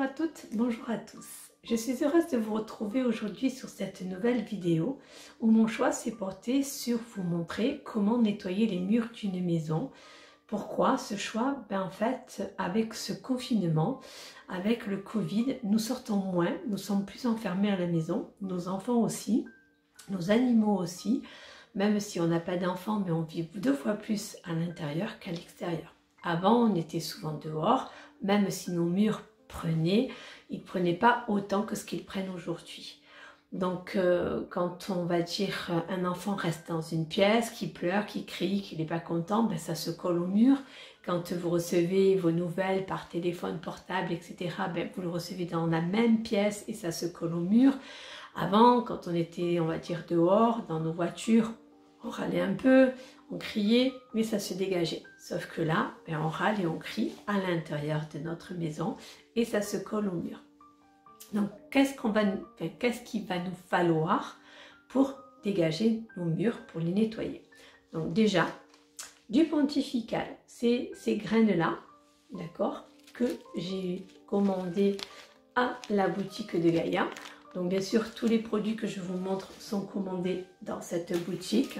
à toutes, bonjour à tous. Je suis heureuse de vous retrouver aujourd'hui sur cette nouvelle vidéo où mon choix s'est porté sur vous montrer comment nettoyer les murs d'une maison. Pourquoi ce choix? En fait, avec ce confinement, avec le Covid, nous sortons moins, nous sommes plus enfermés à la maison, nos enfants aussi, nos animaux aussi, même si on n'a pas d'enfants, mais on vit 2 fois plus à l'intérieur qu'à l'extérieur. Avant, on était souvent dehors, même si nos murs prenaient, ils ne prenaient pas autant que ce qu'ils prennent aujourd'hui. Donc, quand on va dire un enfant reste dans une pièce, qui pleure, qui crie, qui n'est pas content, ça se colle au mur. Quand vous recevez vos nouvelles par téléphone portable, etc., vous le recevez dans la même pièce et ça se colle au mur. Avant, quand on était, on va dire, dehors, dans nos voitures, on râlait un peu, on criait, mais ça se dégageait. Sauf que là, on râle et on crie à l'intérieur de notre maison et ça se colle au mur. Donc, qu'est-ce qu'il va nous falloir pour dégager nos murs, pour les nettoyer? Donc déjà, du pontifical, c'est ces graines-là, d'accord, que j'ai commandé à la boutique de Gaïa. Donc bien sûr, tous les produits que je vous montre sont commandés dans cette boutique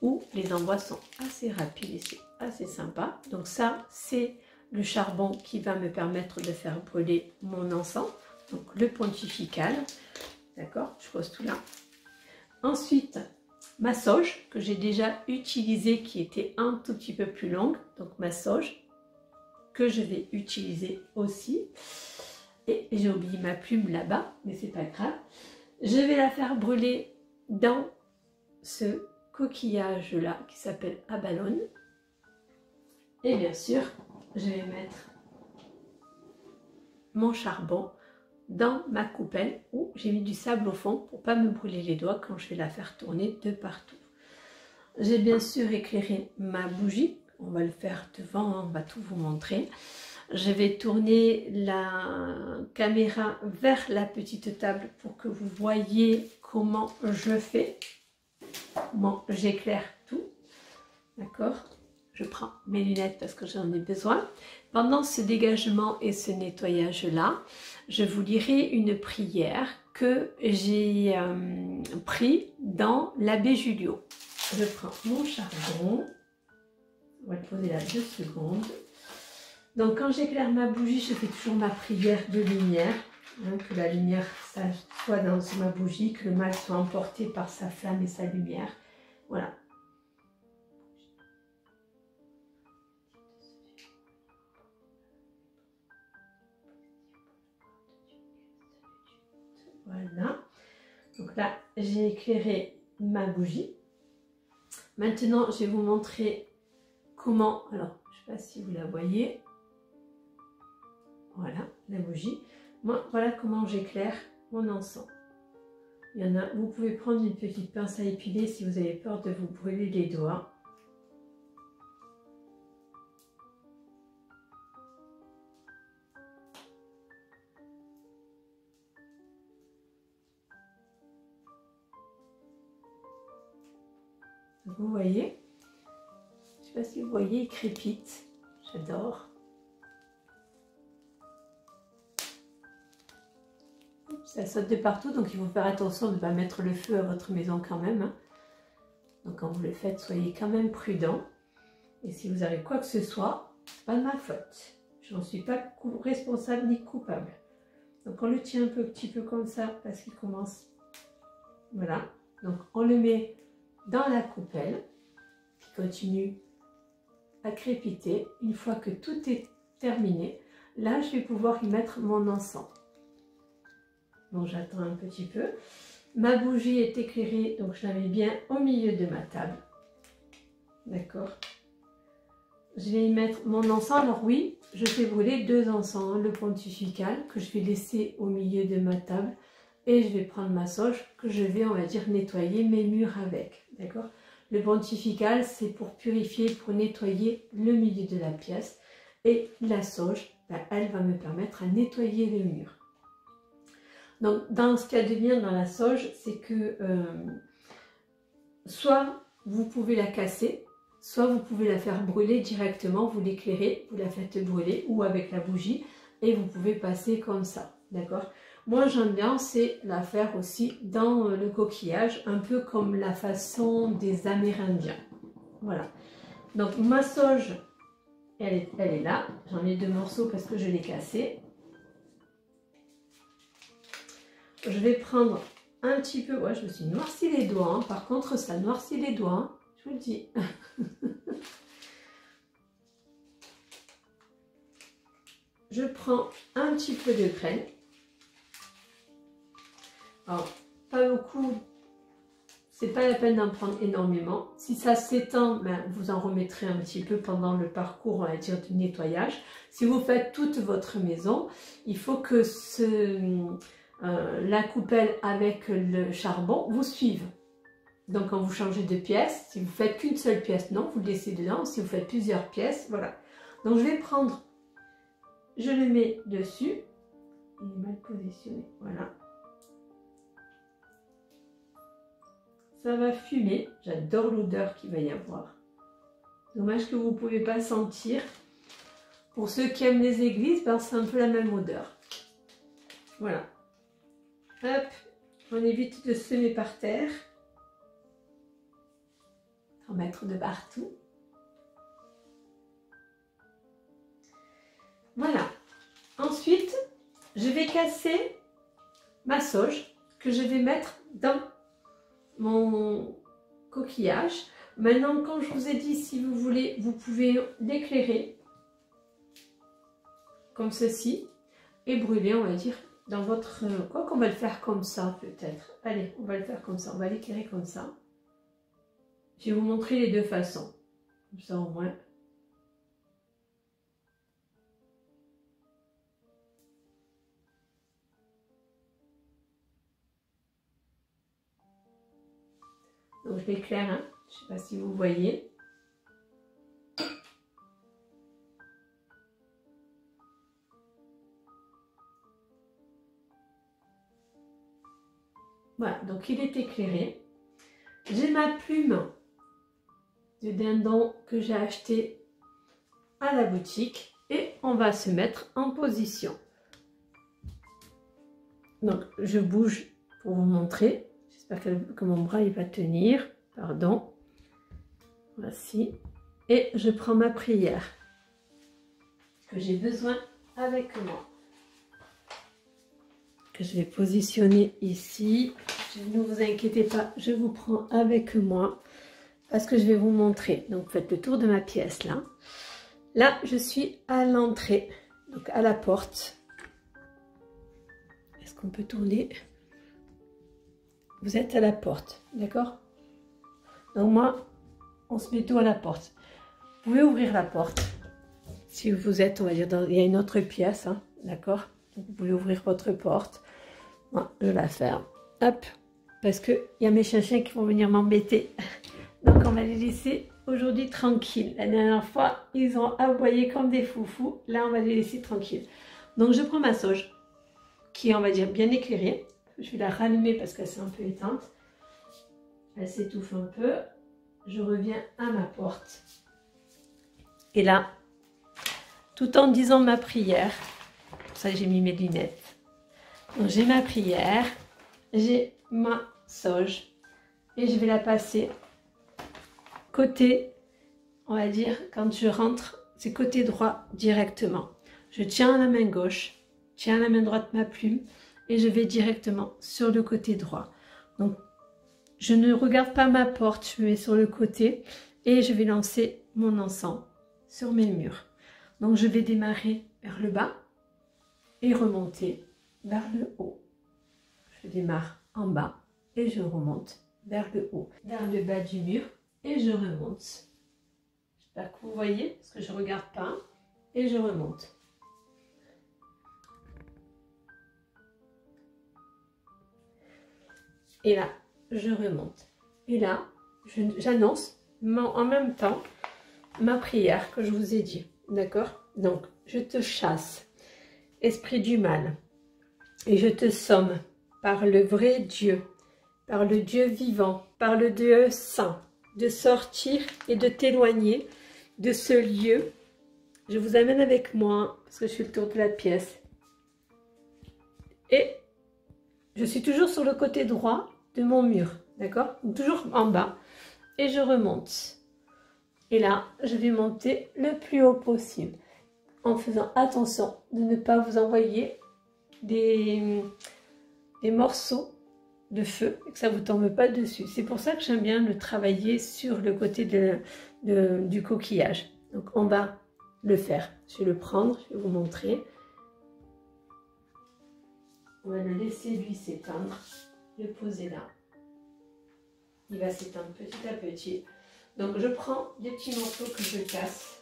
où les envois sont assez rapides et c'est assez sympa. Donc ça, c'est le charbon qui va me permettre de faire brûler mon encens. Donc le pontifical, d'accord, je pose tout là. Ensuite, ma sauge que j'ai déjà utilisée qui était un tout petit peu plus longue. Donc ma sauge que je vais utiliser aussi. Et j'ai oublié ma plume là-bas, mais c'est pas grave. Je vais la faire brûler dans ce coquillage-là qui s'appelle abalone. Et bien sûr, je vais mettre mon charbon dans ma coupelle où j'ai mis du sable au fond pour pas me brûler les doigts quand je vais la faire tourner de partout. J'ai bien sûr éclairé ma bougie. On va le faire devant, on va tout vous montrer. Je vais tourner la caméra vers la petite table pour que vous voyez comment je fais, comment j'éclaire tout. D'accord? Je prends mes lunettes parce que j'en ai besoin. Pendant ce dégagement et ce nettoyage-là, je vous lirai une prière que j'ai pris dans l'abbé Julio. Je prends mon charbon. On va le poser là 2 secondes. Donc quand j'éclaire ma bougie, je fais toujours ma prière de lumière, que la lumière soit dans ma bougie, que le mal soit emporté par sa flamme et sa lumière. Voilà. Voilà. Donc là, j'ai éclairé ma bougie. Maintenant, je vais vous montrer comment, alors je ne sais pas si vous la voyez. Voilà, la bougie. Moi, voilà comment j'éclaire mon encens. Il y en a, vous pouvez prendre une petite pince à épiler si vous avez peur de vous brûler les doigts. Vous voyez? Je ne sais pas si vous voyez, il crépite. J'adore. Ça saute de partout, donc il faut faire attention de ne pas mettre le feu à votre maison quand même. Donc quand vous le faites, soyez quand même prudent. Et si vous avez quoi que ce soit, c'est pas de ma faute. Je n'en suis pas responsable ni coupable. Donc on le tient un petit peu comme ça parce qu'il commence. Voilà. Donc on le met dans la coupelle qui continue à crépiter. Une fois que tout est terminé, là je vais pouvoir y mettre mon encens. Donc j'attends un petit peu. Ma bougie est éclairée, donc je la mets bien au milieu de ma table. D'accord. Je vais y mettre mon encens. Alors oui, je fais brûler 2 encens. Le pontifical que je vais laisser au milieu de ma table. Et je vais prendre ma sauge que je vais, on va dire, nettoyer mes murs avec. D'accord. Le pontifical, c'est pour purifier, pour nettoyer le milieu de la pièce. Et la sauge, elle va me permettre à nettoyer le mur. Donc, dans ce cas de bien dans la sauge, c'est que soit vous pouvez la casser, soit vous pouvez la faire brûler directement, vous l'éclairez, vous la faites brûler, ou avec la bougie, et vous pouvez passer comme ça, d'accord? Moi j'aime bien, c'est la faire aussi dans le coquillage, un peu comme la façon des Amérindiens. Voilà. Donc ma sauge, elle est là. J'en ai 2 morceaux parce que je l'ai cassé. Je vais prendre un petit peu... Ouais, je me suis noirci les doigts. Hein. Par contre, ça noircit les doigts. Hein. Je vous le dis. Je prends un petit peu de graines. Alors, pas beaucoup, c'est pas la peine d'en prendre énormément. Si ça s'étend, ben, vous en remettrez un petit peu pendant le parcours, on va dire, du nettoyage. Si vous faites toute votre maison, il faut que la coupelle avec le charbon vous suive. Donc quand vous changez de pièce, si vous faites qu'une seule pièce, non, vous le laissez dedans. Si vous faites plusieurs pièces, voilà. Donc je vais prendre, je le mets dessus. Il est mal positionné, voilà. Ça va fumer. J'adore l'odeur qu'il va y avoir. Dommage que vous ne pouvez pas sentir. Pour ceux qui aiment les églises, ben, c'est un peu la même odeur. Voilà. Hop. On évite de semer par terre. En mettre de partout. Voilà. Ensuite, je vais casser ma sauge que je vais mettre dans mon coquillage. Maintenant, quand je vous ai dit, si vous voulez, vous pouvez l'éclairer comme ceci et brûler, on va dire, dans votre... Quoi qu'on va le faire comme ça, peut-être. Allez, on va le faire comme ça. On va l'éclairer comme ça. Je vais vous montrer les 2 façons. Comme ça, au moins. Donc je l'éclaire, hein. Je ne sais pas si vous voyez. Voilà, donc il est éclairé. J'ai ma plume de dindon que j'ai acheté à la boutique et on va se mettre en position. Donc je bouge pour vous montrer. J'espère que mon bras il va tenir. Pardon. Voici. Et je prends ma prière que j'ai besoin avec moi. Que je vais positionner ici. Ne vous inquiétez pas, je vous prends avec moi parce que je vais vous montrer. Donc faites le tour de ma pièce là. Là, je suis à l'entrée, donc à la porte. Est-ce qu'on peut tourner? Vous êtes à la porte, d'accord? Donc moi, on se met tout à la porte. Vous pouvez ouvrir la porte. Si vous êtes, on va dire, il y a une autre pièce, hein, d'accord? Vous pouvez ouvrir votre porte. Moi, je la ferme. Hop, parce qu'il y a mes chiens qui vont venir m'embêter. Donc on va les laisser aujourd'hui tranquilles. La dernière fois, ils ont aboyé comme des foufous. Là, on va les laisser tranquilles. Donc je prends ma sauge, qui est, on va dire, bien éclairée. Je vais la rallumer parce qu'elle s'est un peu éteinte. Elle s'étouffe un peu. Je reviens à ma porte. Et là, tout en disant ma prière, pour ça j'ai mis mes lunettes. Donc j'ai ma prière, j'ai ma sauge et je vais la passer côté, on va dire, quand je rentre, c'est côté droit directement. Je tiens à la main gauche, tiens à la main droite ma plume et je vais directement sur le côté droit. Donc je ne regarde pas ma porte, je me mets sur le côté et je vais lancer mon encens sur mes murs. Donc je vais démarrer vers le bas et remonter vers le haut. Je démarre en bas et je remonte vers le haut, vers le bas du mur et je remonte. J'espère que vous voyez parce que je ne regarde pas et je remonte. Et là, je remonte. Et là, j'annonce en même temps ma prière que je vous ai dit. D'accord? Donc, je te chasse, esprit du mal, et je te somme par le vrai Dieu, par le Dieu vivant, par le Dieu saint, de sortir et de t'éloigner de ce lieu. je vous amène avec moi, parce que je fais le tour de la pièce. Et je suis toujours sur le côté droit de mon mur, d'accord? Toujours en bas. Et je remonte. Et là, je vais monter le plus haut possible, en faisant attention de ne pas vous envoyer des morceaux de feu et que ça ne vous tombe pas dessus. C'est pour ça que j'aime bien le travailler sur le côté du coquillage. Donc on va le faire. Je vais le prendre, je vais vous montrer. On va le laisser lui s'éteindre, le poser là. Il va s'éteindre petit à petit. Donc je prends des petits morceaux que je casse.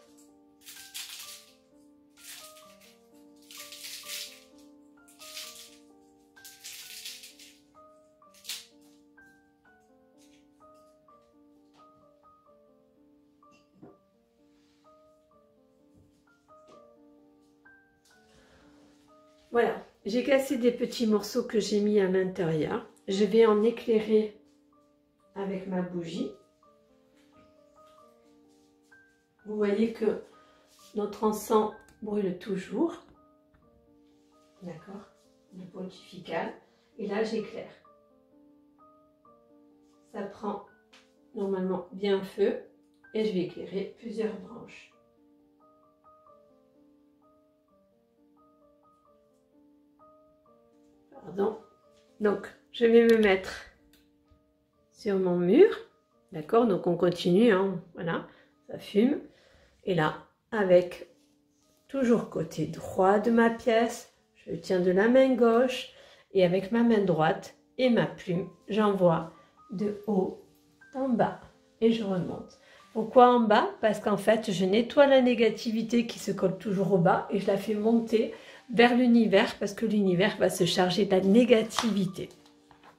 Voilà, j'ai cassé des petits morceaux que j'ai mis à l'intérieur. Je vais en éclairer avec ma bougie. Vous voyez que notre encens brûle toujours. D'accord, le pontifical. Et là, j'éclaire. Ça prend normalement bien feu et je vais éclairer plusieurs branches. Pardon. Donc, je vais me mettre sur mon mur. D'accord, donc on continue, hein, voilà, ça fume. Et là, avec toujours côté droit de ma pièce, je tiens de la main gauche et avec ma main droite et ma plume, j'envoie de haut en bas et je remonte. Pourquoi en bas? Parce qu'en fait, je nettoie la négativité qui se colle toujours au bas et je la fais monter vers l'univers parce que l'univers va se charger de la négativité.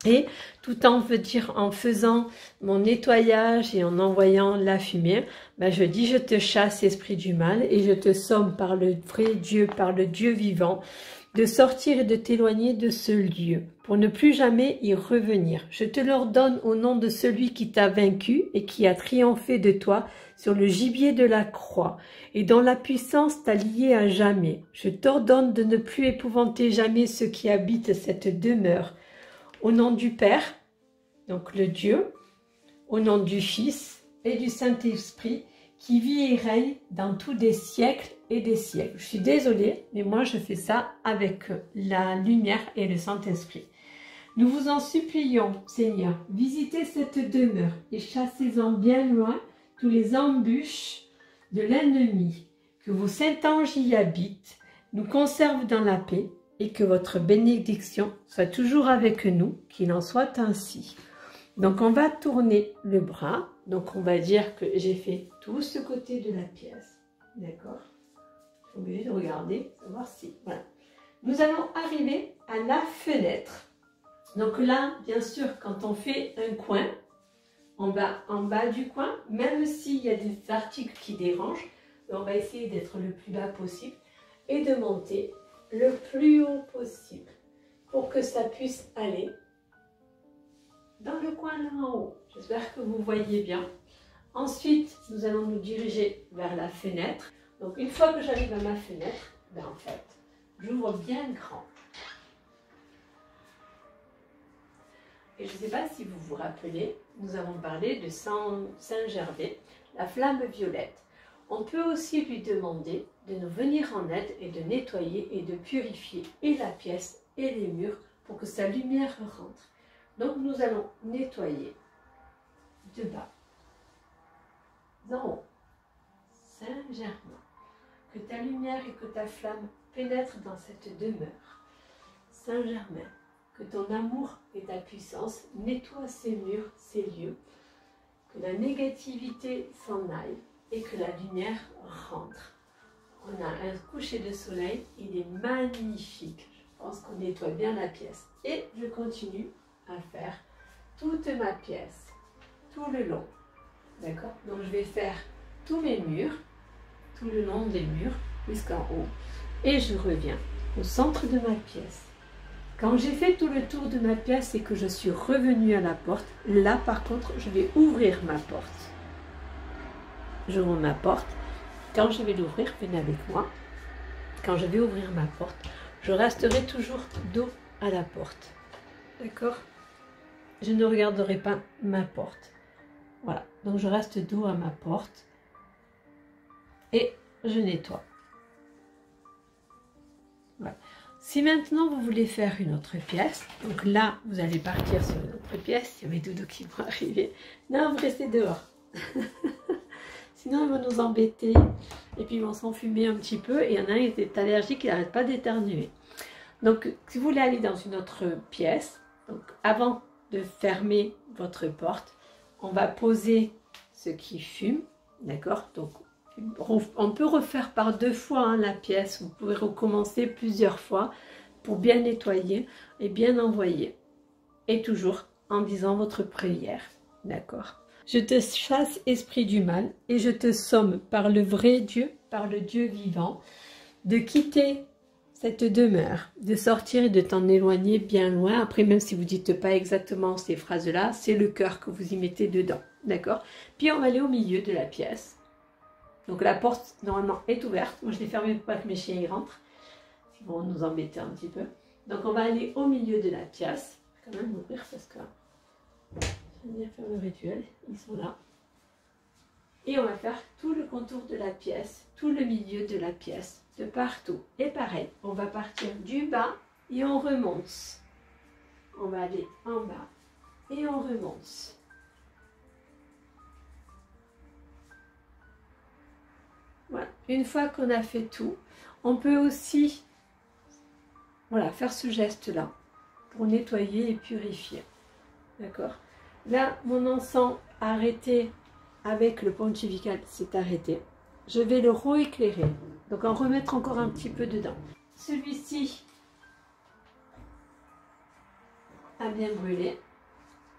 Et tout en faisant mon nettoyage et en envoyant la fumée, ben je dis je te chasse esprit du mal et je te somme par le vrai Dieu, par le Dieu vivant, de sortir et de t'éloigner de ce lieu pour ne plus jamais y revenir. Je te l'ordonne au nom de celui qui t'a vaincu et qui a triomphé de toi sur le gibier de la croix et dont la puissance t'a lié à jamais. Je t'ordonne de ne plus épouvanter jamais ceux qui habitent cette demeure. Au nom du Père, donc le Dieu, au nom du Fils et du Saint-Esprit, qui vit et règne dans tous des siècles et des siècles. Je suis désolée, mais moi je fais ça avec la lumière et le Saint-Esprit. Nous vous en supplions, Seigneur, visitez cette demeure et chassez-en bien loin tous les embûches de l'ennemi, que vos saints-anges y habitent, nous conservent dans la paix, et que votre bénédiction soit toujours avec nous, qu'il en soit ainsi. Donc on va tourner le bras, donc on va dire que j'ai fait tout ce côté de la pièce, d'accord? Je suis obligée de regarder, savoir si, voilà. Nous allons arriver à la fenêtre. Donc là, bien sûr, quand on fait un coin, en bas du coin, même s'il y a des articles qui dérangent, on va essayer d'être le plus bas possible et de monter le plus haut possible pour que ça puisse aller dans le coin là en haut. J'espère que vous voyez bien. Ensuite, nous allons nous diriger vers la fenêtre. Donc une fois que j'arrive à ma fenêtre, ben en fait, j'ouvre bien grand. Et je ne sais pas si vous vous rappelez, nous avons parlé de Saint-Gervais, la flamme violette. On peut aussi lui demander de nous venir en aide et de nettoyer et de purifier et la pièce et les murs pour que sa lumière rentre. Donc nous allons nettoyer de bas en haut. Saint-Germain, que ta lumière et que ta flamme pénètrent dans cette demeure. Saint-Germain, que ton amour et ta puissance nettoient ces murs, ces lieux, que la négativité s'en aille et que la lumière rentre. On a un coucher de soleil, il est magnifique. Je pense qu'on nettoie bien la pièce. Et je continue à faire toute ma pièce, tout le long. D'accord? Donc je vais faire tous mes murs, tout le long des murs, jusqu'en haut. Et je reviens au centre de ma pièce. Quand j'ai fait tout le tour de ma pièce et que je suis revenue à la porte, là par contre, je vais ouvrir ma porte. J'ouvre ma porte quand je vais l'ouvrir, venez avec moi. Quand je vais ouvrir ma porte, je resterai toujours dos à la porte. D'accord? Je ne regarderai pas ma porte. Voilà, donc je reste dos à ma porte et je nettoie. Voilà. Si maintenant vous voulez faire une autre pièce, donc là vous allez partir sur une autre pièce, il y a mes doudous qui vont arriver. Non, vous restez dehors. Sinon ils vont nous embêter et puis ils vont s'enfumer un petit peu et il y en a un qui est allergique, il n'arrête pas d'éternuer. Donc si vous voulez aller dans une autre pièce, donc avant de fermer votre porte, on va poser ce qui fume, d'accord? Donc on peut refaire par 2 fois hein, la pièce, vous pouvez recommencer plusieurs fois pour bien nettoyer et bien envoyer. Et toujours en disant votre prière, d'accord? Je te chasse esprit du mal et je te somme par le vrai Dieu, par le Dieu vivant, de quitter cette demeure, de sortir et de t'en éloigner bien loin. Après, même si vous ne dites pas exactement ces phrases-là, c'est le cœur que vous y mettez dedans, d'accord? Puis on va aller au milieu de la pièce. Donc la porte, normalement, est ouverte. Moi, je l'ai fermée pour pas que mes chiens y rentrent. Ils vont nous embêter un petit peu. Donc on va aller au milieu de la pièce. Je vais quand même l'ouvrir parce que... Je vais venir faire le rituel. Ils sont là. Et on va faire tout le contour de la pièce, tout le milieu de la pièce, de partout. Et pareil, on va partir du bas et on remonte. On va aller en bas et on remonte. Voilà. Une fois qu'on a fait tout, on peut aussi voilà, faire ce geste-là pour nettoyer et purifier. D'accord? Là, mon encens arrêté avec le pontifical s'est arrêté. Je vais le rééclairer. Donc, en remettre encore un petit peu dedans. Celui-ci a bien brûlé.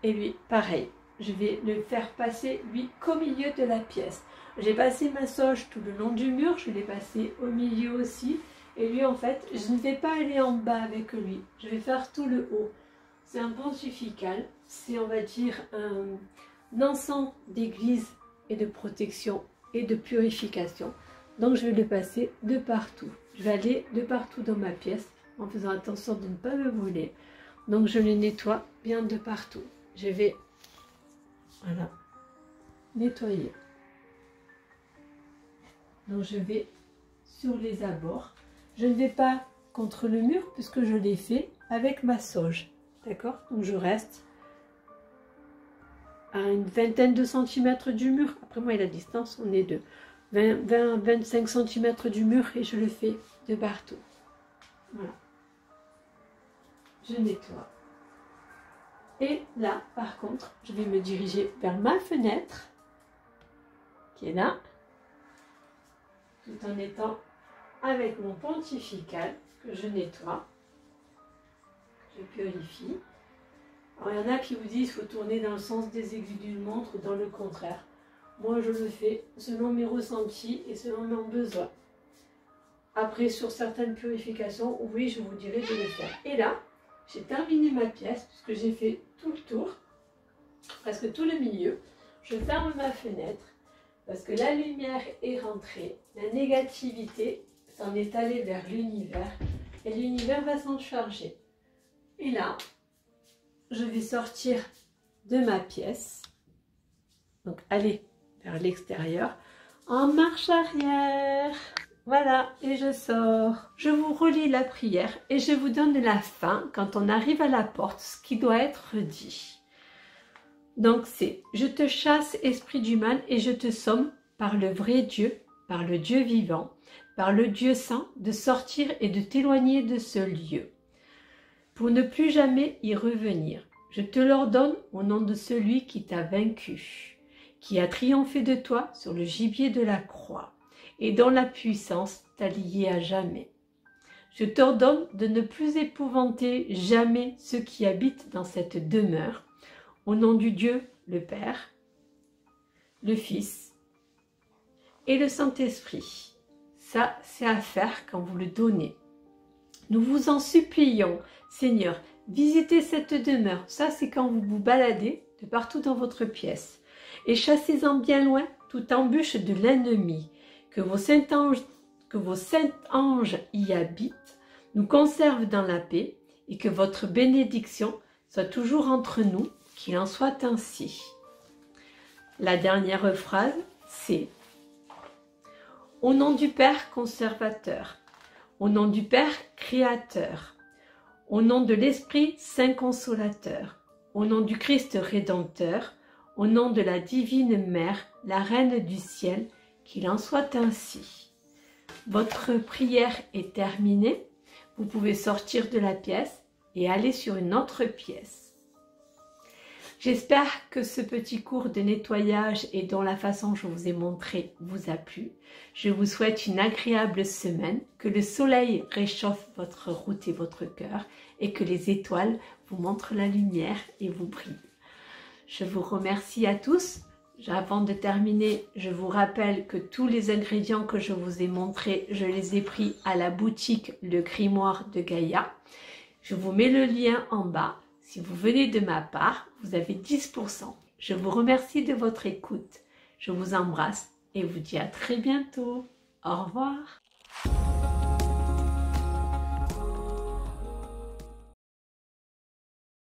Et lui, pareil. Je vais le faire passer, lui, qu'au milieu de la pièce. J'ai passé ma sauge tout le long du mur. Je l'ai passé au milieu aussi. Et lui, en fait, je ne vais pas aller en bas avec lui. Je vais faire tout le haut. C'est un pontifical. C'est, on va dire, un encens d'église et de protection et de purification. Donc, je vais le passer de partout. Je vais aller de partout dans ma pièce en faisant attention de ne pas me brûler. Donc, je le nettoie bien de partout. Je vais, voilà, nettoyer. Donc, je vais sur les abords. Je ne vais pas contre le mur puisque je l'ai fait avec ma sauge. D'accord? Donc, je reste à une vingtaine de centimètres du mur. Après moi, et la distance, on est de 20-25 cm du mur et je le fais de partout. Voilà. Je nettoie. Et là, par contre, je vais me diriger vers ma fenêtre, qui est là, tout en étant avec mon pontifical que je nettoie. Je purifie. Alors, il y en a qui vous disent qu'il faut tourner dans le sens des aiguilles d'une montre ou dans le contraire. Moi, je le fais selon mes ressentis et selon mon besoin. Après, sur certaines purifications, oui, je vous dirai de le faire. Et là, j'ai terminé ma pièce puisque j'ai fait tout le tour, presque tout le milieu. Je ferme ma fenêtre parce que la lumière est rentrée, la négativité s'en est allée vers l'univers et l'univers va s'en charger. Et là, je vais sortir de ma pièce, donc aller vers l'extérieur, en marche arrière. Voilà, et je sors. Je vous relis la prière et je vous donne la fin quand on arrive à la porte, ce qui doit être dit. Donc c'est « Je te chasse, esprit du mal, et je te somme par le vrai Dieu, par le Dieu vivant, par le Dieu saint, de sortir et de t'éloigner de ce lieu, pour ne plus jamais y revenir. Je te l'ordonne au nom de celui qui t'a vaincu, qui a triomphé de toi sur le gibier de la croix, et dont la puissance t'a lié à jamais. Je t'ordonne de ne plus épouvanter jamais ceux qui habitent dans cette demeure, au nom du Dieu, le Père, le Fils et le Saint-Esprit. Ça, c'est à faire quand vous le donnez. Nous vous en supplions, Seigneur, visitez cette demeure. Ça, c'est quand vous vous baladez de partout dans votre pièce. Et chassez-en bien loin toute embûche de l'ennemi, que vos saints anges y habitent, nous conservent dans la paix et que votre bénédiction soit toujours entre nous, qu'il en soit ainsi. La dernière phrase, c'est « Au nom du Père conservateur, au nom du Père créateur, au nom de l'Esprit Saint consolateur, au nom du Christ rédempteur, au nom de la divine Mère, la Reine du ciel, qu'il en soit ainsi. » Votre prière est terminée. Vous pouvez sortir de la pièce et aller sur une autre pièce. J'espère que ce petit cours de nettoyage et dont la façon que je vous ai montré vous a plu. Je vous souhaite une agréable semaine, que le soleil réchauffe votre route et votre cœur et que les étoiles vous montrent la lumière et vous brillent. Je vous remercie à tous. Avant de terminer, je vous rappelle que tous les ingrédients que je vous ai montrés, je les ai pris à la boutique Le Grimoire de Gaïa. Je vous mets le lien en bas. Si vous venez de ma part, vous avez 10%. Je vous remercie de votre écoute. Je vous embrasse et vous dis à très bientôt. Au revoir.